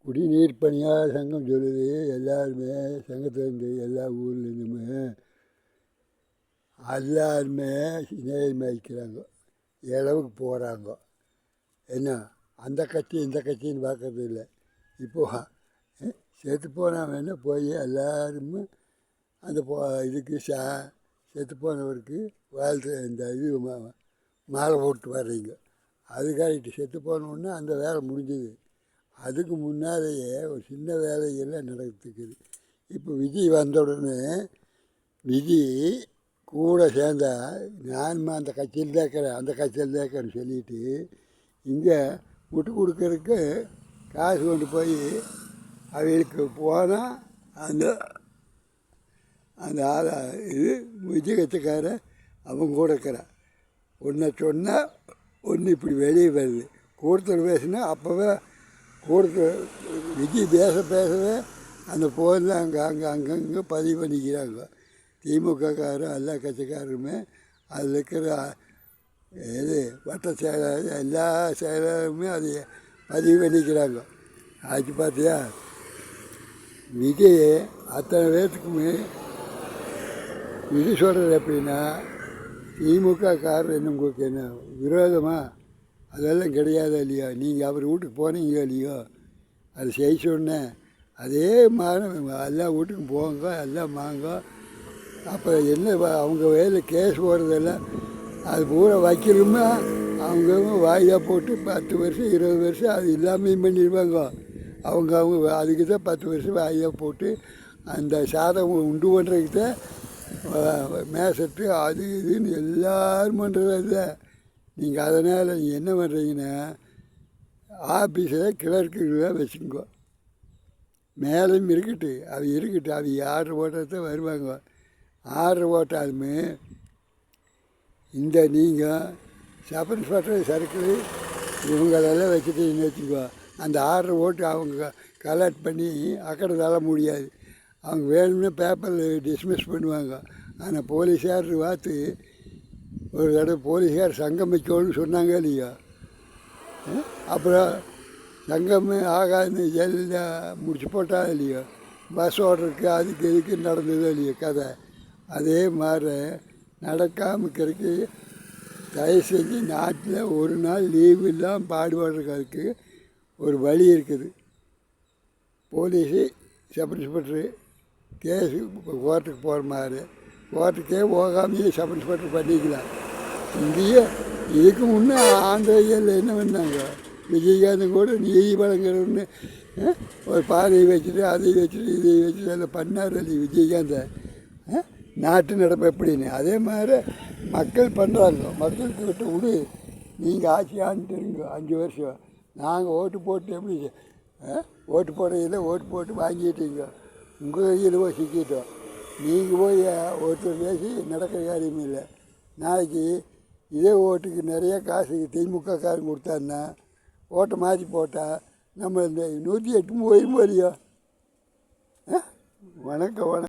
குடிநீர் பணியாளர் சங்கம் சொல்லுது, எல்லாருமே சங்கத்திலேருந்து எல்லா ஊர்லேருந்துமே எல்லாருமே சிநேகம் வைக்கிறாங்க, இளவுக்கு போகிறாங்க. என்ன அந்த கட்சி இந்த கட்சின்னு பார்க்கறது இல்லை. இப்போது செத்து போனவன்னு போய் எல்லாருமே அந்த இதுக்கு செத்து போனவருக்கு வாழ்த்து இந்த இது மாலை போட்டு வர்றீங்க. அது கரெக்டு. செத்து போனோடனே அந்த வேலை முடிஞ்சுது. அதுக்கு முன்னாலேயே ஒரு சின்ன வேலைகள்லாம் நடக்குது. இப்போ விஜய் வந்த உடனே விஜய் கூட சேர்ந்தா நானும் அந்த கட்சியில் தான் இருக்கிறேன், அந்த கட்சியில் தான் இருக்கிறேன்னு சொல்லிட்டு இங்கே விட்டு கொடுக்கறதுக்கு காசு கொண்டு போய் அவங்களுக்கு போனால் அந்த அந்த ஆளை இது விஜய் கட்சிக்காரன் அவங்க கூட இருக்கிறான். ஒன்றை சொன்னால் ஒன்று இப்படி வெளியே வருது. கூட்டத்தில் பேசினா அப்போவே கூட்டத்தில் விஜய் பேசவே அந்த ஃபோனில் அங்கங்கே பதிவு பண்ணிக்கிறாங்க. திமுககாரரும் எல்லா கட்சிக்காரருமே அதில் இருக்கிற இது வட்ட செயலாளர் எல்லா செயலாளருமே அதை பதிவு பண்ணிக்கிறாங்க. ஆச்சு பார்த்தியா, விஜய் அத்தனை பேர்த்துக்குமே விஜய் சொல்கிறது எப்படின்னா, திமுக காரர் என்ன உங்களுக்கு என்ன விரோதமாக அதெல்லாம் கிடையாது இல்லையோ, நீங்கள் அவர் வீட்டுக்கு போனீங்க இல்லையோ, அது செய்ய சொன்னேன். அதே மாதிரி எல்லா வீட்டுக்கும் போங்க, எல்லாம் வாங்க. அப்போ என்ன அவங்க வேலை கேஸ் போடுறதெல்லாம் அது பூரா வைக்கலுமே அவங்க வாயிலா போட்டு 10 வருஷம் 20 வருஷம் அது இல்லாமையும் பண்ணிடுவாங்க. அவங்க அதுக்கு தான் 10 வருஷம் வாயிலா போட்டு அந்த சாதம் உண்டு பண்ணுறதுக்கு தான் மேசட்டு அது இதுன்னு எல்லோரும் பண்ணுறது. நீங்கள் அதனால் நீங்கள் என்ன பண்ணுறீங்கன்னா, ஆஃபீஸில் கிளர்க்கு தான் வச்சுக்கோ. மேலும் இருக்கட்டும், அது இருக்கட்டும், அது ஆர்டர் போட்டதான் வருவாங்க. ஆர்டர் போட்டாலுமே இந்த நீங்கள் சப் இன்ஸ்பெக்டர் சர்க்கிள் இவங்களெல்லாம் வச்சுட்டீங்கன்னு வச்சுக்கோ, அந்த ஆர்டர் போட்டு அவங்க கலெக்ட் பண்ணி அக்கறை தள்ள முடியாது. அவங்க வேணும்னே பேப்பரில் டிஸ்மிஸ் பண்ணுவாங்க. ஆனால் போலீஸார் பார்த்து ஒரு தடவை போலீஸார் சங்கம் வைக்கணும்னு சொன்னாங்க இல்லையா, அப்புறம் சங்கமே ஆகாதுன்னு ஜெயிலில் முடிச்சு போட்டா இல்லையோ, பஸ் ஓடுறதுக்கு அதுக்கு இதுக்கு நடந்ததோ இல்லையோ கதை. அதே மாதிரி நடக்காமல் இருக்கிறதுக்கு தயவு செஞ்சு நாட்டில் ஒரு நாள் லீவு இல்லாமல் பாடுபடுறதுக்கு ஒரு வழி இருக்குது. போலீஸு சப் இன்ஸ்பெக்டரு கேஸு கோர்ட்டுக்கு போகிற மாதிரி கோர்ட்டுக்கே போகாமையே சப் இன்ஸ்பெக்டர் பண்ணிக்கலாம். இங்கேயே இதுக்கு முன்னே ஆந்திரையில் என்ன பண்ணாங்க, விஜயகாந்த் கூட நீதி வழங்குறன்னு ஒரு பாதையை வச்சுட்டு அதை வச்சுட்டு இதை வச்சுட்டு அதில் பண்ணார் இல்லை விஜயகாந்தை. நாட்டு நடப்பு எப்படின்னு அதே மாதிரி மக்கள் பண்ணுறாங்க. மக்களுக்கு விட்டு விடு, நீங்கள் ஆட்சி ஆண்டுங்க 5 வருஷம். நாங்கள் ஓட்டு போட்டு எப்படி ஓட்டு போடுறதில்ல, ஓட்டு போட்டு வாங்கிட்டீங்க, உங்கள் கையில் போய் சிக்கிட்டோம். நீங்கள் போய் ஒருத்தர் பேசி நடக்கிற காரியமும் இல்லை. நாளைக்கு இதே ஓட்டுக்கு நிறைய காசு திமுக காரங்க கொடுத்தாருன்னா ஓட்டை மாற்றி போட்டால் நம்ம இந்த 108 போயிருமோ இல்லையோ. வணக்கம்.